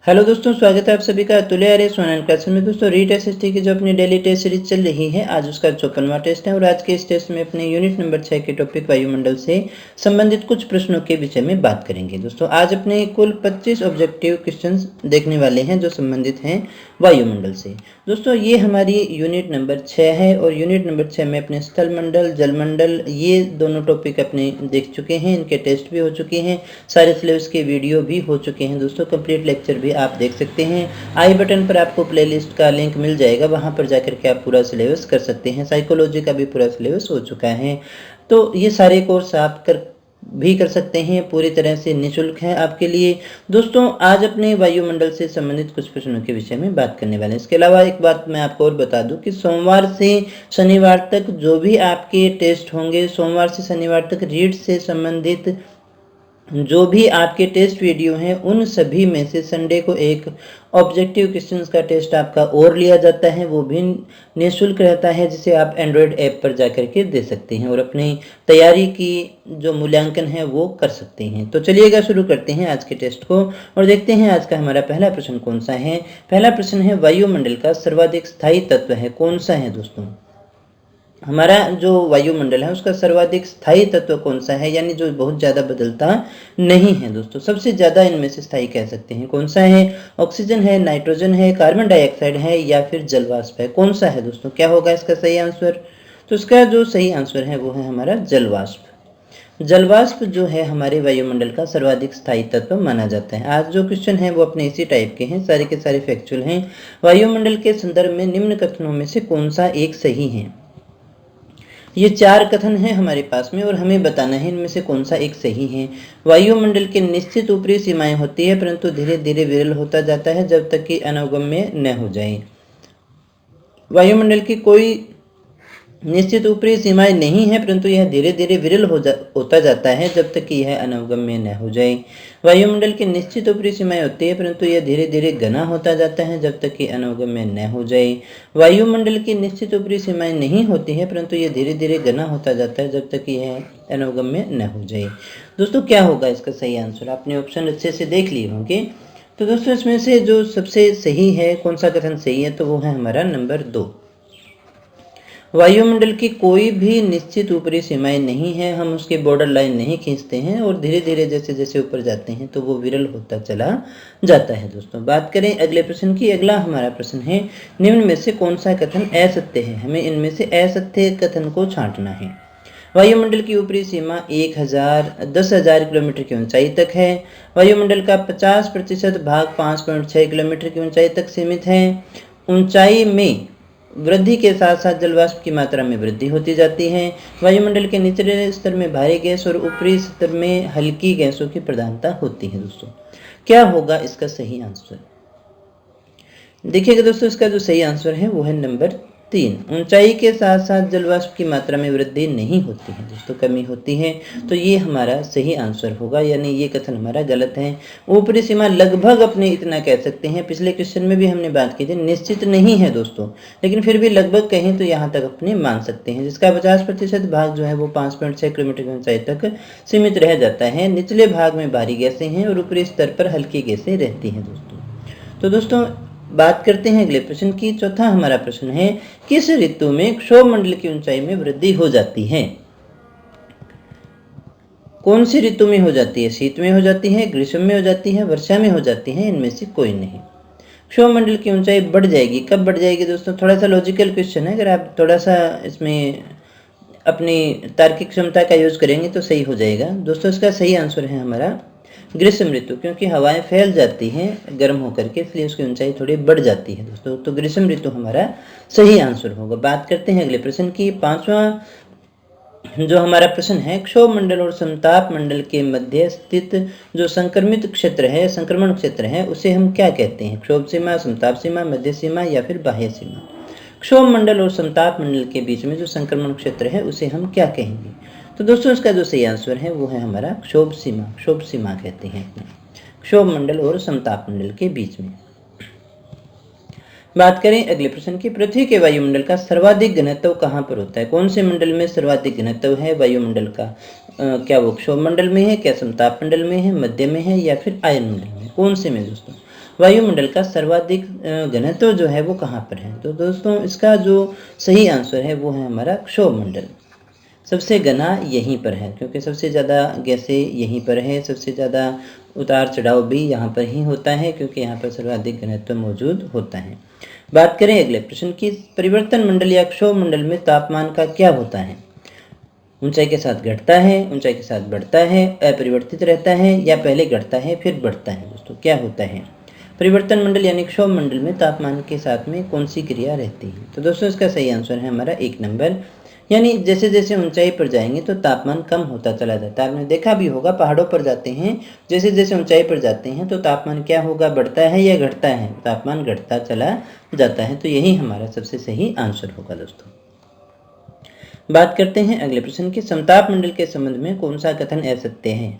Hello दोस्तों, स्वागत है आप सभी का अतुल्य आर्य ऑनलाइन क्लासेस में। दोस्तों रीट एसएसटी की जो अपनी डेली टेस्ट सीरीज चल रही है, आज उसका 54वां टेस्ट है और आज के इस टेस्ट में अपने यूनिट नंबर 6 के टॉपिक वायुमंडल से संबंधित कुछ प्रश्नों के विषय में बात करेंगे। दोस्तों आज अपने कुल 25 ऑब्जेक्टिव क्वेश्चंस देखने वाले हैं जो संबंधित हैं वायुमंडल से। दोस्तों ये हमारी यूनिट नंबर 6 है और यूनिट नंबर 6 में अपने स्थल मंडल, जलमंडल ये दोनों टॉपिक अपने देख चुके हैं, इनके टेस्ट भी हो चुके हैं, सारे सिलेबस के वीडियो भी हो चुके हैं। दोस्तों कंप्लीट लेक्चर भी आप देख सकते हैं। आई बटन पर आपको प्लेलिस्ट का लिंक मिल जाएगा, वहां पर जाकर के आप पूरा सिलेबस कर सकते हैं। साइकोलॉजी का भी पूरा सिलेबस हो चुका है, तो ये सारे कोर्स आप कर सकते हैं, पूरी तरह से निःशुल्क है आपके लिए। दोस्तों आज अपने वायुमंडल से संबंधित कुछ प्रश्नों के विषय में बात करने वाले हैं। इसके अलावा एक बात मैं आपको और बता दूं कि सोमवार से शनिवार तक जो भी आपके टेस्ट होंगे, सोमवार से शनिवार तक रीड से संबंधित जो भी आपके टेस्ट वीडियो हैं, उन सभी में से संडे को एक ऑब्जेक्टिव क्वेश्चंस का टेस्ट आपका और लिया जाता है, वो भी निःशुल्क रहता है, जिसे आप एंड्रॉयड ऐप पर जाकर के दे सकते हैं और अपनी तैयारी की जो मूल्यांकन है वो कर सकते हैं। तो चलिएगा शुरू करते हैं आज के टेस्ट को और देखते हैं आज का हमारा पहला प्रश्न कौन सा है। पहला प्रश्न है, वायुमंडल का सर्वाधिक स्थायी तत्व है कौन सा है। दोस्तों हमारा जो वायुमंडल है उसका सर्वाधिक स्थायी तत्व कौन सा है, यानी जो बहुत ज़्यादा बदलता नहीं है। दोस्तों सबसे ज़्यादा इनमें से स्थायी कह सकते हैं कौन सा है? ऑक्सीजन है, नाइट्रोजन है, कार्बन डाइऑक्साइड है या फिर जलवाष्प है, कौन सा है दोस्तों? क्या होगा इसका सही आंसर? तो इसका जो सही आंसर है वो है हमारा जलवाष्प। जलवाष्प जो है हमारे वायुमंडल का सर्वाधिक स्थायी तत्व माना जाता है। आज जो क्वेश्चन है वो अपने इसी टाइप के हैं, सारे के सारे फैक्चुअल हैं। वायुमंडल के संदर्भ में निम्न कथनों में से कौन सा एक सही है? ये 4 कथन हैं हमारे पास में और हमें बताना है इनमें से कौन सा एक सही है। वायुमंडल की निश्चित ऊपरी सीमाएं होती है परंतु धीरे धीरे विरल होता जाता है जब तक कि अनवगम्य न हो जाए। वायुमंडल की कोई निश्चित ऊपरी सीमाएं नहीं है परंतु यह धीरे धीरे विरल होता जाता है जब तक कि यह अनवगम्य न हो जाए। वायुमंडल की निश्चित ऊपरी सीमाएं होती है परंतु यह धीरे धीरे घना होता जाता है जब तक कि अनवगम्य न हो जाए। वायुमंडल की निश्चित ऊपरी सीमाएं नहीं होती है परंतु यह धीरे धीरे घना होता जाता है जब तक कि यह अनवगम्य न हो जाए। दोस्तों क्या होगा इसका सही आंसर? आपने ऑप्शन अच्छे से देख लिए होंगे। तो दोस्तों इसमें से जो सबसे सही है, कौन सा कथन सही है, तो वो है हमारा नंबर 2। वायुमंडल की कोई भी निश्चित ऊपरी सीमाएं नहीं है, हम उसके बॉर्डर लाइन नहीं खींचते हैं और धीरे धीरे जैसे जैसे ऊपर जाते हैं तो वो विरल होता चला जाता है। दोस्तों बात करें अगले प्रश्न की। अगला हमारा प्रश्न है, निम्न में से कौन सा कथन असत्य है? हमें इनमें से असत्य कथन को छांटना है। वायुमंडल की ऊपरी सीमा 10,000 किलोमीटर की ऊंचाई तक है। वायुमंडल का 50% भाग 5.6 किलोमीटर की ऊंचाई तक सीमित है। ऊंचाई में वृद्धि के साथ साथ जलवाष्प की मात्रा में वृद्धि होती जाती है। वायुमंडल के निचले स्तर में भारी गैस और ऊपरी स्तर में हल्की गैसों की प्रधानता होती है। दोस्तों क्या होगा इसका सही आंसर? देखिएगा दोस्तों, इसका जो सही आंसर है वो है नंबर 3। ऊंचाई के साथ साथ जलवाष्प की मात्रा में वृद्धि नहीं होती है दोस्तों, कमी होती है। तो ये हमारा सही आंसर होगा, यानी ये कथन हमारा गलत है। ऊपरी सीमा लगभग अपने इतना कह सकते हैं, पिछले क्वेश्चन में भी हमने बात की थी, निश्चित नहीं है दोस्तों, लेकिन फिर भी लगभग कहें तो यहाँ तक अपने मान सकते हैं, जिसका 50% भाग जो है वो 5.6 किलोमीटर की ऊंचाई तक सीमित रह जाता है। निचले भाग में भारी गैसें हैं और ऊपरी स्तर पर हल्की गैसें रहती हैं दोस्तों। तो दोस्तों बात करते हैं अगले प्रश्न की। चौथा हमारा प्रश्न है, किस ऋतु में क्षोभ मंडल की ऊंचाई में वृद्धि हो जाती है? कौन सी ऋतु में हो जाती है? शीत में हो जाती है, ग्रीष्म में हो जाती है, वर्षा में हो जाती है, इनमें से कोई नहीं। क्षोभ मंडल की ऊंचाई बढ़ जाएगी, कब बढ़ जाएगी दोस्तों? थोड़ा सा लॉजिकल क्वेश्चन है, अगर आप थोड़ा सा इसमें अपनी तार्किक क्षमता का यूज करेंगे तो सही हो जाएगा। दोस्तों इसका सही आंसर है हमारा ग्रीष्म ऋतु, क्योंकि हवाएं फैल जाती हैं गर्म होकर के, इसलिए उसकी ऊंचाई थोड़ी बढ़ जाती है दोस्तों। तो ग्रीष्म ऋतु हमारा सही आंसर होगा। बात करते हैं अगले प्रश्न की। 5वां जो हमारा प्रश्न है, क्षोभ मंडल और समताप मंडल के मध्य स्थित जो संक्रमण क्षेत्र है उसे हम क्या कहते हैं? क्षोभ सीमा, समताप सीमा, मध्य सीमा या फिर बाह्य सीमा? क्षोभ मंडल और समताप मंडल के बीच में जो संक्रमण क्षेत्र है उसे हम क्या कहेंगे? तो दोस्तों इसका जो सही आंसर है वो है हमारा क्षोभ सीमा। क्षोभ सीमा कहते हैं क्षोभ मंडल और समताप मंडल के बीच में। बात करें अगले प्रश्न की। पृथ्वी के वायुमंडल का सर्वाधिक घनत्व कहाँ पर होता है? कौन से मंडल में सर्वाधिक घनत्व है वायुमंडल का? क्या वो क्षोभ मंडल में है, क्या समताप मंडल में है, मध्य में है या फिर आयन मंडल में? कौन से में दोस्तों? वायुमंडल का सर्वाधिक घनत्व जो है वो कहाँ पर है? तो दोस्तों इसका जो सही आंसर है वो है हमारा क्षोभमंडल। सबसे घना यहीं पर है, क्योंकि सबसे ज़्यादा गैसें यहीं पर है, सबसे ज़्यादा उतार चढ़ाव भी यहाँ पर ही होता है, क्योंकि यहाँ पर सर्वाधिक घनत्व मौजूद होता है। बात करें अगले प्रश्न की, परिवर्तन मंडल या क्षोभमंडल में तापमान का क्या होता है? ऊंचाई के साथ घटता है, ऊंचाई के साथ बढ़ता है, अपरिवर्तित रहता है, या पहले घटता है फिर बढ़ता है? दोस्तों क्या होता है? परिवर्तन मंडल यानी क्षोभ मंडल में तापमान के साथ में कौन सी क्रिया रहती है? तो दोस्तों इसका सही आंसर है हमारा 1 नंबर, यानी जैसे जैसे ऊंचाई पर जाएंगे तो तापमान कम होता चला जाता है। आपने देखा भी होगा, पहाड़ों पर जाते हैं, जैसे जैसे ऊंचाई पर जाते हैं तो तापमान क्या होगा, बढ़ता है या घटता है? तापमान घटता चला जाता है। तो यही हमारा सबसे सही आंसर होगा दोस्तों। बात करते हैं अगले प्रश्न की, समताप मंडल के संबंध में कौन सा कथन असत्य है?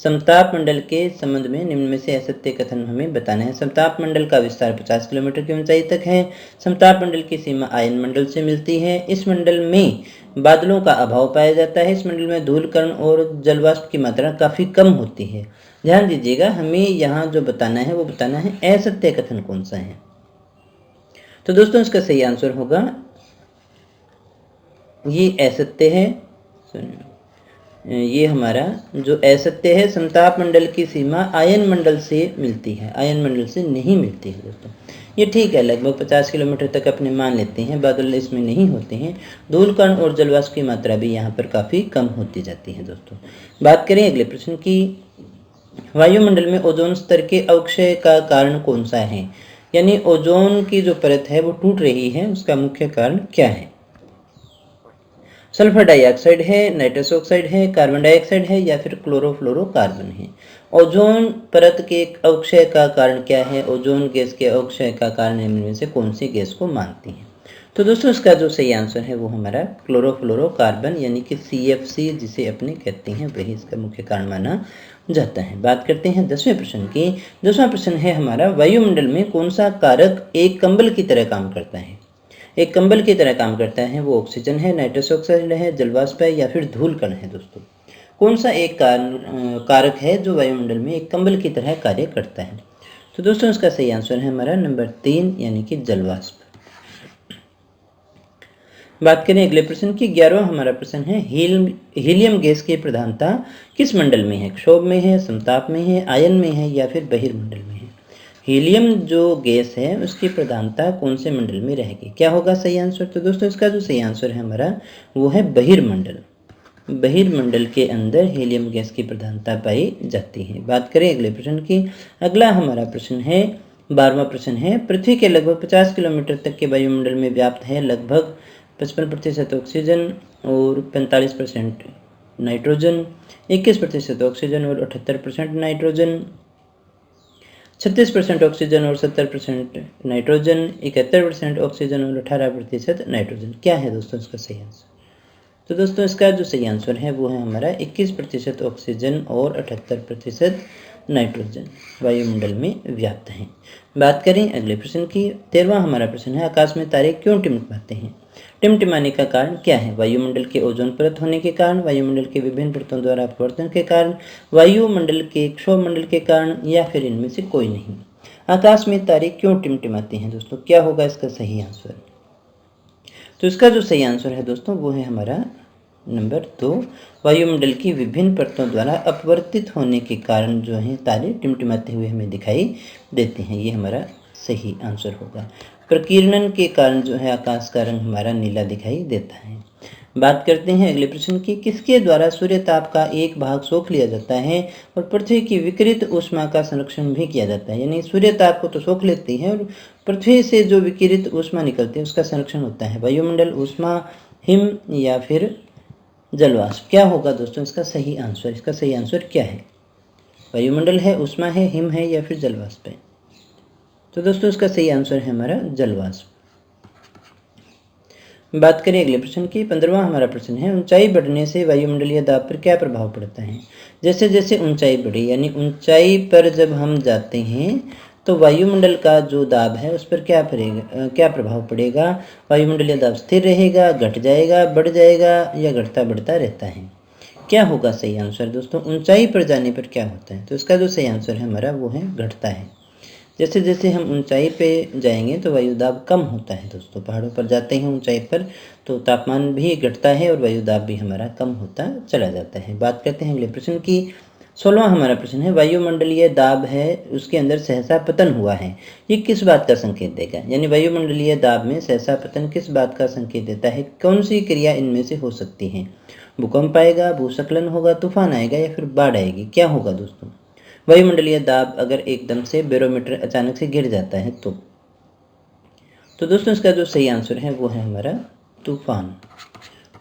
समताप मंडल के संबंध में निम्न में से असत्य कथन हमें बताना है। समताप मंडल का विस्तार 50 किलोमीटर की ऊंचाई तक है। समताप मंडल की सीमा आयन मंडल से मिलती है। इस मंडल में बादलों का अभाव पाया जाता है। इस मंडल में धूल कण और जलवाष्प की मात्रा काफ़ी कम होती है। ध्यान दीजिएगा, हमें यहाँ जो बताना है वो बताना है असत्य कथन कौन सा है। तो दोस्तों इसका सही आंसर होगा ये असत्य है। ये हमारा जो असत्य है, समताप मंडल की सीमा आयन मंडल से मिलती है, आयन मंडल से नहीं मिलती है दोस्तों। ये ठीक है, लगभग 50 किलोमीटर तक अपने मान लेते हैं, बादल इसमें नहीं होते हैं। धूल कण और जलवाष्प की मात्रा भी यहाँ पर काफ़ी कम होती जाती है दोस्तों। बात करें अगले प्रश्न की, वायुमंडल में ओजोन स्तर के अवक्षय का कारण कौन सा है? यानी ओजोन की जो परत है वो टूट रही है, उसका मुख्य कारण क्या है? सल्फर डाइऑक्साइड है, नाइट्रस ऑक्साइड है, कार्बन डाइऑक्साइड है, या फिर क्लोरोफ्लोरोकार्बन है? ओजोन परत के अवक्षय का कारण क्या है? ओजोन गैस के अवक्षय का कारण निम्न में से कौन सी गैस को मानती है? तो दोस्तों इसका जो सही आंसर है वो हमारा क्लोरोफ्लोरोकार्बन यानी कि CFC जिसे अपने कहते हैं, वही इसका मुख्य कारण माना जाता है। बात करते हैं 10वें प्रश्न की। 10वां प्रश्न है हमारा, वायुमंडल में कौन सा कारक एक कंबल की तरह काम करता है? एक कंबल की तरह काम करता है, वो ऑक्सीजन है, नाइट्रस ऑक्साइड है, जलवाष्प है, या फिर धूल कण है? दोस्तों कौन सा एक कारक है जो वायुमंडल में एक कंबल की तरह कार्य करता है? तो दोस्तों इसका सही आंसर है हमारा नंबर 3 यानी कि जलवाष्प। बात करें अगले प्रश्न की, 11वां हमारा प्रश्न है, हीलियम गैस की प्रधानता किस मंडल में है? क्षोभ में है, समताप में है, आयन में है, या फिर बहिर्मंडल में है? हीलियम जो गैस है उसकी प्रधानता कौन से मंडल में रहेगी? क्या होगा सही आंसर? तो दोस्तों इसका जो सही आंसर है हमारा वो है बहिर्मंडल। बहिर्मंडल के अंदर हीलियम गैस की प्रधानता पाई जाती है। बात करें अगले प्रश्न की। अगला हमारा प्रश्न है 12वां प्रश्न है, पृथ्वी के लगभग 50 किलोमीटर तक के वायुमंडल में व्याप्त है लगभग 55% ऑक्सीजन और 45% नाइट्रोजन, 21% ऑक्सीजन और 78% नाइट्रोजन, 36% ऑक्सीजन और 70% नाइट्रोजन, 71% ऑक्सीजन और 18% नाइट्रोजन। क्या है दोस्तों इसका सही आंसर? तो दोस्तों इसका जो सही आंसर है वो है हमारा 21% ऑक्सीजन और 78% नाइट्रोजन वायुमंडल में व्याप्त हैं। बात करें अगले प्रश्न की। 13वां हमारा प्रश्न है, आकाश में तारे क्यों टिमटिमाते हैं? टिमटिमाने का कारण क्या है? वायुमंडल के ओजोन परत होने के कारण, वायुमंडल के विभिन्न परतों द्वारा अपवर्तन के कारण, वायुमंडल के क्षोभमंडल के कारण, या फिर इनमें से कोई नहीं? आकाश में तारे क्यों टिमटिमाते हैं दोस्तों? क्या होगा इसका सही आंसर? तो इसका जो सही आंसर है दोस्तों वो है हमारा नंबर 2, वायुमंडल की विभिन्न परतों द्वारा अपवर्तित होने के कारण जो है तारे टिमटिमाते हुए हमें दिखाई देते हैं। ये हमारा सही आंसर होगा। प्रकीर्णन के कारण जो है आकाश का रंग हमारा नीला दिखाई देता है। बात करते हैं अगले प्रश्न की, किसके द्वारा सूर्य ताप का एक भाग सोख लिया जाता है और पृथ्वी की विकिरित ऊष्मा का संरक्षण भी किया जाता है? यानी सूर्य ताप को तो सोख लेती है और पृथ्वी से जो विकिरित ऊष्मा निकलती है उसका संरक्षण होता है। वायुमंडल, ऊष्मा, हिम, या फिर जलवाष्प? क्या होगा दोस्तों इसका सही आंसर? इसका सही आंसर क्या है? वायुमंडल है, ऊष्मा है, हिम है, या फिर जलवाष्प है? तो दोस्तों इसका सही आंसर है हमारा जलवाष्प। बात करें अगले प्रश्न की। 15वां हमारा प्रश्न है, ऊंचाई बढ़ने से वायुमंडलीय दाब पर क्या प्रभाव पड़ता है? जैसे जैसे ऊंचाई बढ़ी, यानी ऊंचाई पर जब हम जाते हैं तो वायुमंडल का जो दाब है उस पर क्या प्रभाव पड़ेगा? वायुमंडलीय दाब स्थिर रहेगा, घट जाएगा, बढ़ जाएगा, या घटता बढ़ता रहता है? क्या होगा सही आंसर दोस्तों? ऊंचाई पर जाने पर क्या होता है? तो इसका जो सही आंसर है हमारा वो है घटता है। जैसे जैसे हम ऊंचाई पे जाएंगे तो वायुदाब कम होता है दोस्तों। पहाड़ों पर जाते हैं ऊंचाई पर तो तापमान भी घटता है और वायुदाब भी हमारा कम होता चला जाता है। बात करते हैं अगले प्रश्न की। 16वां हमारा प्रश्न है, वायुमंडलीय दाब है उसके अंदर सहसा पतन हुआ है, ये किस बात का संकेत देगा? यानी वायुमंडलीय दाब में सहसा पतन किस बात का संकेत देता है? कौन सी क्रिया इनमें से हो सकती है? भूकंप आएगा, भूस्खलन होगा, तूफान आएगा या फिर बाढ़ आएगी? क्या होगा दोस्तों? वायुमंडलीय दाब अगर एकदम से बैरोमीटर अचानक से गिर जाता है तो दोस्तों इसका जो सही आंसर है वो है हमारा तूफान।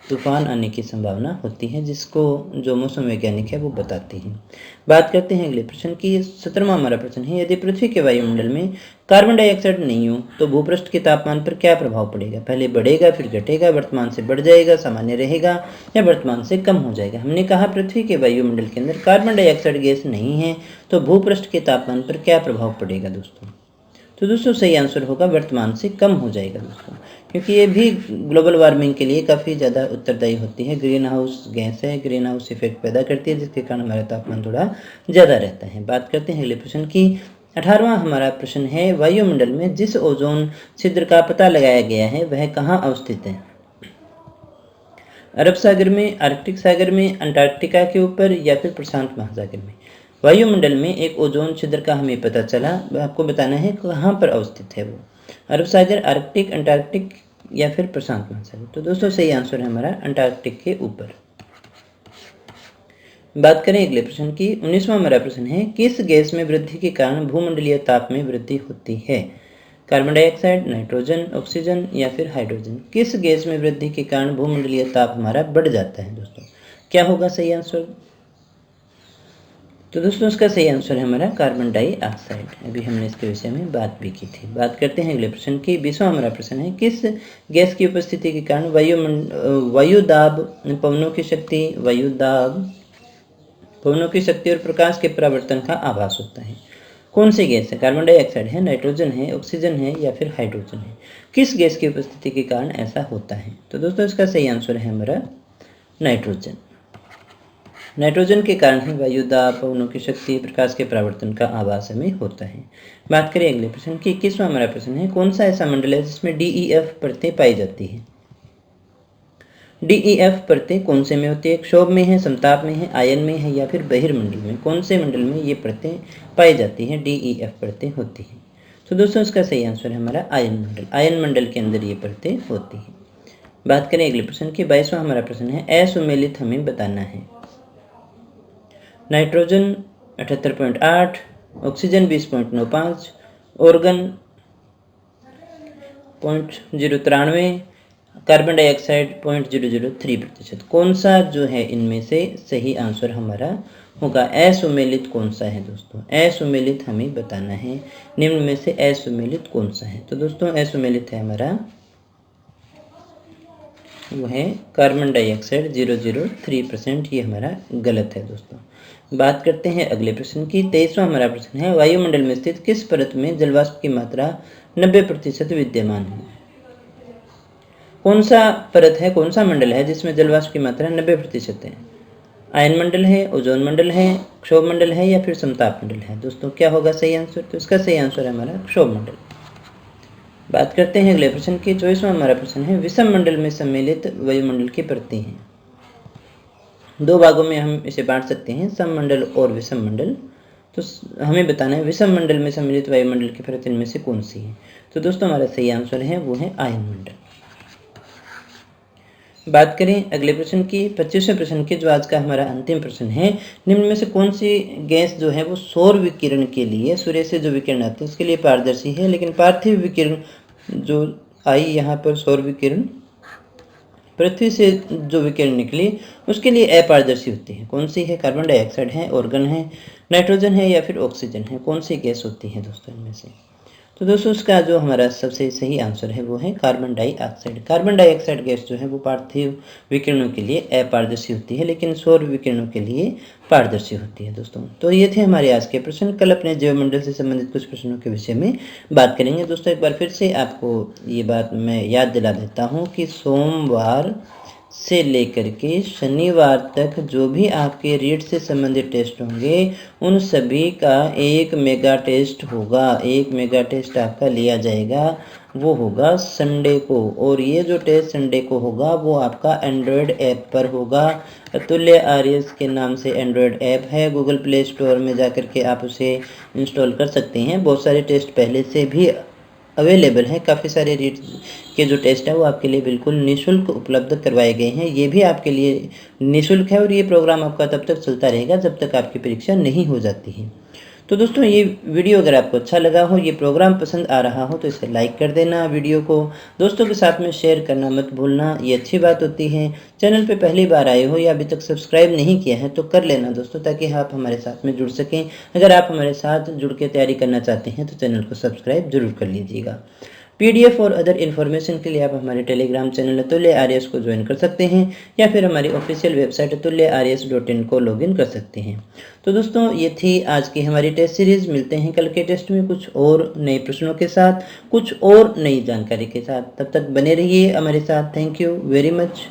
तूफान आने की संभावना होती है, जिसको जो मौसम वैज्ञानिक है वो बताते हैं। बात करते हैं अगले प्रश्न की। 17वां हमारा प्रश्न है, यदि पृथ्वी के वायुमंडल में कार्बन डाइऑक्साइड नहीं हो तो भूपृष्ठ के तापमान पर क्या प्रभाव पड़ेगा? पहले बढ़ेगा, फिर घटेगा, वर्तमान से बढ़ जाएगा, सामान्य रहेगा या वर्तमान से कम हो जाएगा? हमने कहा पृथ्वी के वायुमंडल के अंदर कार्बन डाइऑक्साइड गैस नहीं है तो भूपृष्ठ के तापमान पर क्या प्रभाव पड़ेगा दोस्तों? तो दोस्तों सही आंसर होगा वर्तमान से कम हो जाएगा दोस्तों, क्योंकि ये भी ग्लोबल वार्मिंग के लिए काफ़ी ज़्यादा उत्तरदायी होती है। ग्रीन हाउस गैस है, ग्रीन हाउस इफेक्ट पैदा करती है, जिसके कारण हमारा तापमान थोड़ा ज़्यादा रहता है। बात करते हैं अगले प्रश्न की। 18वां हमारा प्रश्न है, वायुमंडल में जिस ओजोन छिद्र का पता लगाया गया है वह कहाँ अवस्थित है? अरब सागर में, आर्कटिक सागर में, अंटार्कटिका के ऊपर या फिर प्रशांत महासागर में? वायुमंडल में एक ओजोन छिद्र का हमें पता चला, आपको बताना है कहाँ पर अवस्थित है वो। अरब सागर, आर्कटिक, अंटार्कटिक या फिर प्रशांत महासागर? तो दोस्तों सही आंसर है हमारा अंटार्कटिक के ऊपर। बात करें अगले प्रश्न की। 19वां हमारा प्रश्न है, किस गैस में वृद्धि के कारण भूमंडलीय ताप में वृद्धि होती है? कार्बन डाइऑक्साइड, नाइट्रोजन, ऑक्सीजन या फिर हाइड्रोजन? किस गैस में वृद्धि के कारण भूमंडलीय ताप हमारा बढ़ जाता है दोस्तों? क्या होगा सही आंसर? तो दोस्तों इसका सही आंसर है हमारा कार्बन डाइऑक्साइड। अभी हमने इसके विषय में बात भी की थी। बात करते हैं अगले प्रश्न की। 20वां हमारा प्रश्न है, किस गैस की उपस्थिति के कारण वायुदाब पवनों की शक्ति और प्रकाश के परावर्तन का आभास होता है? कौन सी गैस है? कार्बन डाइऑक्साइड है, नाइट्रोजन है, ऑक्सीजन है या फिर हाइड्रोजन है? किस गैस की उपस्थिति के कारण ऐसा होता है? तो दोस्तों इसका सही आंसर है हमारा नाइट्रोजन। नाइट्रोजन के कारण ही वायुदाब, पवनों की शक्ति, प्रकाश के परावर्तन का आभास हमें होता है। बात करें अगले प्रश्न की। 21वां हमारा प्रश्न है, कौन सा ऐसा मंडल है जिसमें DEF परतें पाई जाती है? DEF परतें कौन से में होती है? क्षोभ में है, समताप में है, आयन में है या फिर बहिर्मंडल में? कौन से मंडल में ये परतें पाई जाती हैं? DEF परतें होती हैं। तो दोस्तों इसका सही आंसर है हमारा आयन मंडल। आयन मंडल के अंदर ये परतें होती हैं। बात करें अगले प्रश्न की। 22वां हमारा प्रश्न है, असुमेलित हमें बताना है। Nitrogen 78.8, oxygen 20.95, organ 0.093, carbon dioxide 0.003%। कौन सा जो है इनमें से सही आंसर हमारा होगा? असुमेलित कौन सा है दोस्तों? असुमेलित हमें बताना है, निम्न में से असुमेलित कौन सा है? तो दोस्तों असुमेलित है हमारा वो है कार्बन डाइऑक्साइड 0.003%। ये हमारा गलत है दोस्तों। बात करते हैं अगले प्रश्न की। 23वां हमारा प्रश्न है, वायुमंडल में स्थित किस परत में जलवाष्प की मात्रा 90% विद्यमान है? कौन सा परत है, कौन सा मंडल है जिसमें जलवाष्प की मात्रा 90% है? आयन मंडल है, ओजोन मंडल है, क्षोभ मंडल है या फिर समताप मंडल है? दोस्तों क्या होगा सही आंसर? तो इसका सही आंसर है हमारा क्षोभ मंडल। बात करते हैं अगले प्रश्न की। 24वां हमारा प्रश्न है, विषम मंडल में सम्मिलित वायुमंडल की परतें हैं। दो भागों में हम इसे बांट सकते हैं, सममंडल और विषम मंडल। तो हमें बताना है विषम मंडल में सम्मिलित वायुमंडल की परत इनमें से कौन सी है? तो दोस्तों हमारा सही आंसर है वो है आयन मंडल। बात करें अगले प्रश्न की। 25वें प्रश्न की, जो आज का हमारा अंतिम प्रश्न है, निम्न में से कौन सी गैस जो है वो सौर विकिरण के लिए, सूर्य से जो विकिरण आते हैं उसके लिए पारदर्शी है, लेकिन पार्थिव विकिरण जो आई यहाँ पर सौर विकिरण, पृथ्वी से जो विकिरण निकली उसके लिए अपारदर्शी होती है? कौन सी है? कार्बन डाइऑक्साइड है, ऑर्गन है, नाइट्रोजन है या फिर ऑक्सीजन है? कौन सी गैस होती है दोस्तों इनमें से? तो दोस्तों उसका जो हमारा सबसे सही आंसर है वो है carbon dioxide. Carbon dioxide gas जो है वो पार्थिव विकिरणों के लिए अपारदर्शी होती है, लेकिन सौर विकिरणों के लिए पारदर्शी होती है दोस्तों। तो ये थे हमारे आज के प्रश्न। कल अपने जैवमंडल से संबंधित कुछ प्रश्नों के विषय में बात करेंगे दोस्तों। एक बार फिर से आपको ये बात मैं याद दिला देता हूँ कि सोमवार से लेकर के शनिवार तक जो भी आपके रीट से संबंधित टेस्ट होंगे उन सभी का एक मेगा टेस्ट होगा। एक मेगा टेस्ट आपका लिया जाएगा, वो होगा संडे को। और ये जो टेस्ट संडे को होगा वो आपका एंड्रॉयड ऐप पर होगा। अतुल्य आर्यस के नाम से एंड्रॉयड ऐप है, गूगल प्ले स्टोर में जाकर के आप उसे इंस्टॉल कर सकते हैं। बहुत सारे टेस्ट पहले से भी अवेलेबल हैं। काफ़ी सारे रीट के जो टेस्ट हैं वो आपके लिए बिल्कुल निःशुल्क उपलब्ध करवाए गए हैं। ये भी आपके लिए निःशुल्क है और ये प्रोग्राम आपका तब तक चलता रहेगा जब तक आपकी परीक्षा नहीं हो जाती है। तो दोस्तों, ये वीडियो अगर आपको अच्छा लगा हो, ये प्रोग्राम पसंद आ रहा हो तो इसे लाइक कर देना। वीडियो को दोस्तों के साथ में शेयर करना मत भूलना, ये अच्छी बात होती है। चैनल पे पहली बार आए हो या अभी तक सब्सक्राइब नहीं किया है तो कर लेना दोस्तों, ताकि आप हमारे साथ में जुड़ सकें। अगर आप हमारे साथ जुड़ के तैयारी करना चाहते हैं तो चैनल को सब्सक्राइब जरूर कर लीजिएगा। PDF और अदर इन्फॉर्मेशन के लिए आप हमारे टेलीग्राम चैनल अतुल्य आर्यस को ज्वाइन कर सकते हैं या फिर हमारी ऑफिशियल वेबसाइट atulyaryas.in को लॉगिन कर सकते हैं। तो दोस्तों, ये थी आज की हमारी टेस्ट सीरीज। मिलते हैं कल के टेस्ट में कुछ और नए प्रश्नों के साथ, कुछ और नई जानकारी के साथ। तब तक बने रहिए हमारे साथ। Thank you very much.